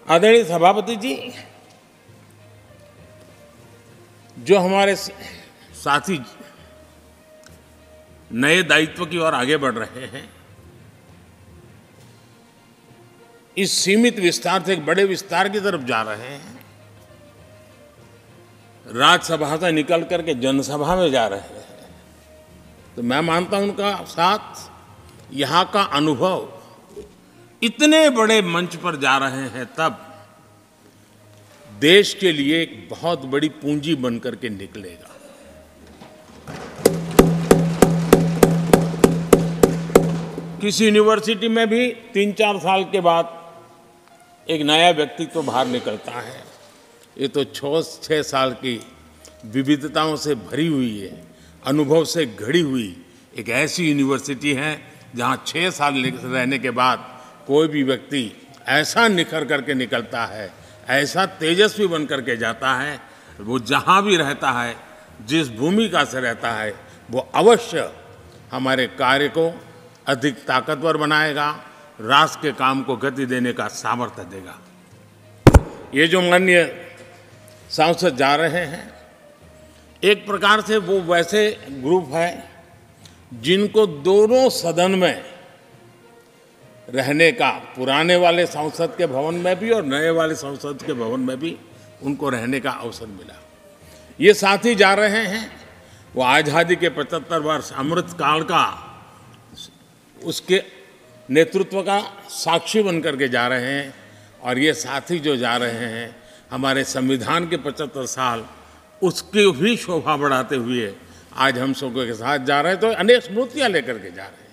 आदरणीय सभापति जी, जो हमारे साथी नए दायित्व की ओर आगे बढ़ रहे हैं, इस सीमित विस्तार से एक बड़े विस्तार की तरफ जा रहे हैं, राज्यसभा से निकल करके जनसभा में जा रहे हैं, तो मैं मानता हूं उनका साथ, यहाँ का अनुभव, इतने बड़े मंच पर जा रहे हैं तब देश के लिए एक बहुत बड़ी पूंजी बन करके निकलेगा। किसी यूनिवर्सिटी में भी 3-4 साल के बाद एक नया व्यक्तित्व तो बाहर निकलता है। ये तो 6 साल की विविधताओं से भरी हुई है, अनुभव से घड़ी हुई एक ऐसी यूनिवर्सिटी है जहाँ 6 साल रहने के बाद कोई भी व्यक्ति ऐसा निखर करके निकलता है, ऐसा तेजस्वी बन करके जाता है, वो जहाँ भी रहता है, जिस भूमिका से रहता है, वो अवश्य हमारे कार्य को अधिक ताकतवर बनाएगा, राष्ट्र के काम को गति देने का सामर्थ्य देगा। ये जो माननीय सांसद जा रहे हैं, एक प्रकार से वो वैसे ग्रुप है जिनको दोनों सदन में रहने का, पुराने वाले संसद के भवन में भी और नए वाले संसद के भवन में भी उनको रहने का अवसर मिला। ये साथी जा रहे हैं, वो आज़ादी के 75 वर्ष अमृत काल का, उसके नेतृत्व का साक्षी बन करके जा रहे हैं। और ये साथी जो जा रहे हैं, हमारे संविधान के 75 साल, उसकी भी शोभा बढ़ाते हुए आज हम सबके साथ जा रहे हैं, तो अनेक स्मृतियाँ लेकर के जा रहे हैं।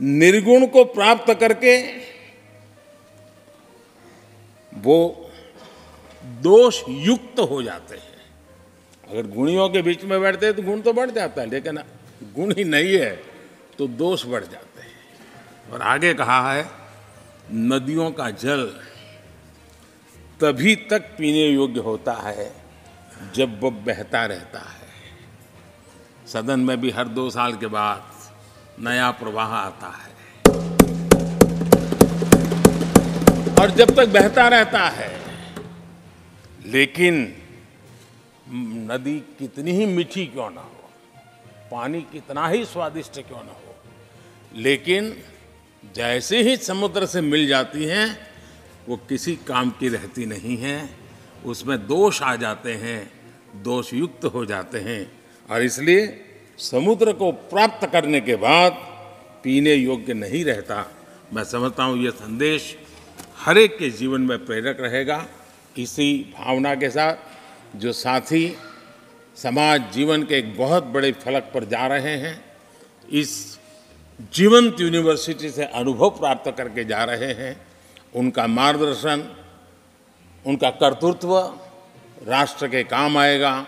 निर्गुण को प्राप्त करके वो दोष युक्त हो जाते हैं। अगर गुणियों के बीच में बैठते हैं तो गुण तो बढ़ जाता है, लेकिन गुण ही नहीं है तो दोष बढ़ जाते हैं। और आगे कहा है, नदियों का जल तभी तक पीने योग्य होता है जब वो बहता रहता है। सदन में भी हर 2 साल के बाद नया प्रवाह आता है, और जब तक बहता रहता है, लेकिन नदी कितनी ही मीठी क्यों ना हो, पानी कितना ही स्वादिष्ट क्यों ना हो, लेकिन जैसे ही समुद्र से मिल जाती हैं, वो किसी काम की रहती नहीं है, उसमें दोष आ जाते हैं, दोष युक्त हो जाते हैं। और इसलिए समुद्र को प्राप्त करने के बाद पीने योग्य नहीं रहता। मैं समझता हूँ ये संदेश हर एक के जीवन में प्रेरक रहेगा। इसी भावना के साथ जो साथी समाज जीवन के एक बहुत बड़े फलक पर जा रहे हैं, इस जीवंत यूनिवर्सिटी से अनुभव प्राप्त करके जा रहे हैं, उनका मार्गदर्शन, उनका कर्तृत्व राष्ट्र के काम आएगा।